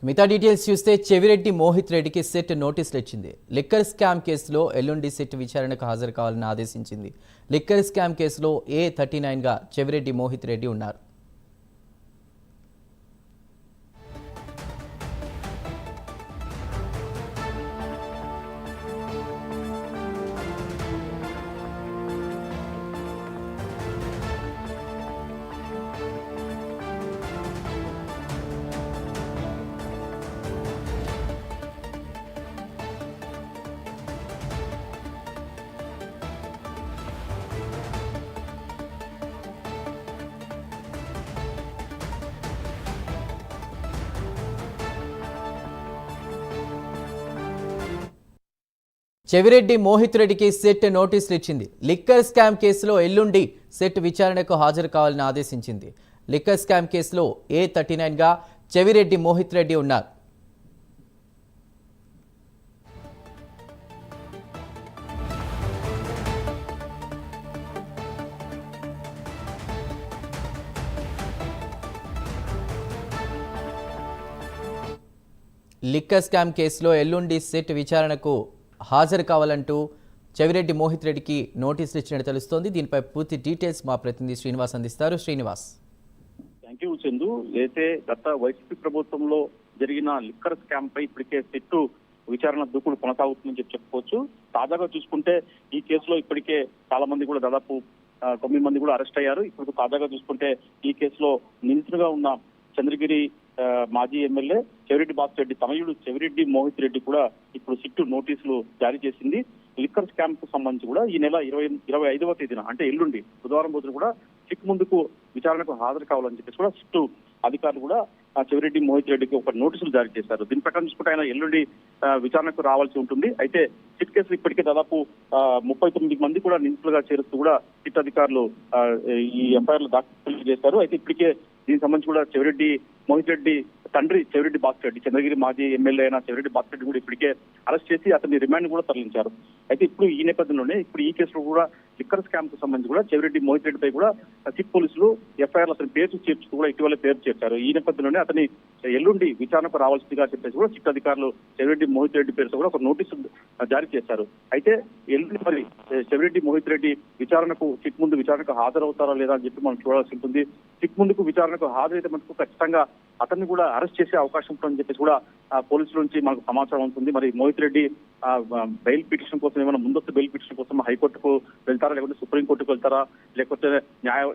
మిగతా డీటెయిల్స్ చూస్తే చెవిరెడ్డి మోహిత్ రెడ్డికి సెట్ నోటీసులు ఇచ్చింది. లిక్కర్ స్కామ్ కేసులో ఎల్లుండి సెట్ విచారణకు హాజరు కావాలని ఆదేశించింది. లిక్కర్ స్కామ్ కేసులో A39గా చెవిరెడ్డి మోహిత్ రెడ్డి ఉన్నారు. చెవిరెడ్డి మోహిత్ రెడ్డికి సెట్ నోటీసులు ఇచ్చింది. లిక్కర్ స్కామ్ కేసులో ఎల్లుండి సెట్ విచారణకు హాజరు కావాలని ఆదేశించింది. లిక్కర్ స్కామ్ కేసులో A39గా చెవిరెడ్డి మోహిత్ రెడ్డి ఉన్నారు. లిక్కర్ స్కామ్ కేసులో ఎల్లుండి సెట్ విచారణకు హాజరు కావాలంటూ చెవిరెడ్డి మోహిత్ రెడ్డికి నోటీసులు ఇచ్చినట్టు తెలుస్తోంది. దీనిపై పూర్తి డీటెయిల్స్ మా ప్రతినిధి శ్రీనివాస్ అందిస్తారు. శ్రీనివాస్. Thank you Chandu. అయితే గత వైసీపీ ప్రభుత్వంలో జరిగిన లిక్కర్ స్కామ్ పై ఇప్పటికే సెట్టు విచారణ దూకుడు కొనసాగుతుందని చెప్పుకోవచ్చు. తాజాగా చూసుకుంటే ఈ కేసులో ఇప్పటికే చాలా మంది కూడా దాదాపు 9 మంది కూడా అరెస్ట్ అయ్యారు. ఇప్పుడు తాజాగా చూసుకుంటే ఈ కేసులో నిందితులుగా ఉన్న చంద్రగిరి మాజీ ఎమ్మెల్యే చెవిరెడ్డి బాసిరెడ్డి తనయుడు చెవిరెడ్డి మోహిత్ రెడ్డి కూడా ఇప్పుడు సిట్టు నోటీసులు జారీ చేసింది. లిక్కర్ స్కామ్ కు సంబంధించి కూడా ఈ నెల 25వ తేదీన అంటే ఎల్లుండి బుధవారం రోజున కూడా సిట్ ముందుకు విచారణకు హాజరు కావాలని చెప్పేసి కూడా సిట్టు అధికారులు కూడా చెవిరెడ్డి మోహిత్ రెడ్డికి ఒక నోటీసులు జారీ చేశారు. దీని ప్రకారం చూసుకుంటే ఆయన ఎల్లుండి విచారణకు రావాల్సి ఉంటుంది. అయితే సిట్ కేసులు ఇప్పటికే దాదాపు 39 మంది కూడా నిందితులుగా చేరుస్తూ కూడా సిట్ అధికారులు ఈ ఎఫ్ఐఆర్లు దాఖలు చేశారు. అయితే ఇప్పటికే దీనికి సంబంధించి కూడా చెవిరెడ్డి మోహిత్ రెడ్డి తండ్రి చెవిరెడ్డి బాసిరెడ్డి చంద్రగిరి మాజీ ఎమ్మెల్యే అయిన చెవిరెడ్డి బాసిరెడ్డి కూడా ఇప్పటికే అరెస్ట్ చేసి అతన్ని రిమాండ్ కూడా తరలించారు. అయితే ఇప్పుడు ఈ నేపథ్యంలోనే ఇప్పుడు ఈ కేసులో కూడా లిక్కర్ స్కామ్ కు సంబంధించి కూడా చెవిరెడ్డి మోహిత్ రెడ్డిపై కూడా సిట్ పోలీసులు ఎఫ్ఐఆర్ అతని పేరు చేర్చుతూ కూడా ఇటీవల పేరు చేర్చారు. ఈ నేపథ్యంలోనే అతని ఎల్లుండి విచారణకు రావాల్సిందిగా చెప్పేసి కూడా సిట్ అధికారులు చెవిరెడ్డి మోహిత్ రెడ్డి పేరుతో కూడా ఒక నోటీసు జారీ చేశారు. అయితే ఎల్లుండి మరి చెవిరెడ్డి మోహిత్ రెడ్డి విచారణకు సిట్ ముందు విచారణకు హాజరవుతారా లేదా అని చెప్పి మనం చూడాల్సి ఉంటుంది. సిట్ ముందుకు విచారణకు హాజరైతే మనకు ఖచ్చితంగా అతన్ని కూడా అరెస్ట్ చేసే అవకాశం ఉంటుందని చెప్పేసి కూడా పోలీసుల నుంచి మనకు సమాచారం ఉంటుంది. మరి మోహిత్ రెడ్డి బెయిల్ పిటిషన్ కోసం ఏమైనా ముందస్తు బెయిల్ పిటిషన్ కోసం హైకోర్టుకు వెళ్తారా, లేకపోతే సుప్రీంకోర్టుకు వెళ్తారా, లేకపోతే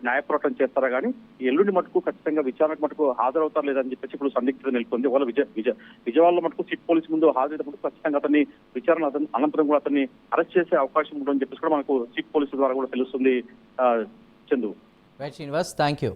న్యాయ పోరాటం చేస్తారా, కానీ ఎల్లుండి మటుకు ఖచ్చితంగా విచారణకు మటుకు హాజరవుతారా లేదని చెప్పేసి ఇప్పుడు సందిగ్ధత నెలకొంది. వాళ్ళ విజయవాడలో మటుకు సిట్ పోలీసు ముందు హాజరైతే మటుకు ఖచ్చితంగా అతన్ని విచారణ అనంతరం కూడా అతన్ని అరెస్ట్ చేసే అవకాశం ఉంటుందని చెప్పేసి కూడా మనకు సిట్ పోలీసుల ద్వారా కూడా తెలుస్తుంది. Chandu. Right Srinivas, thank you.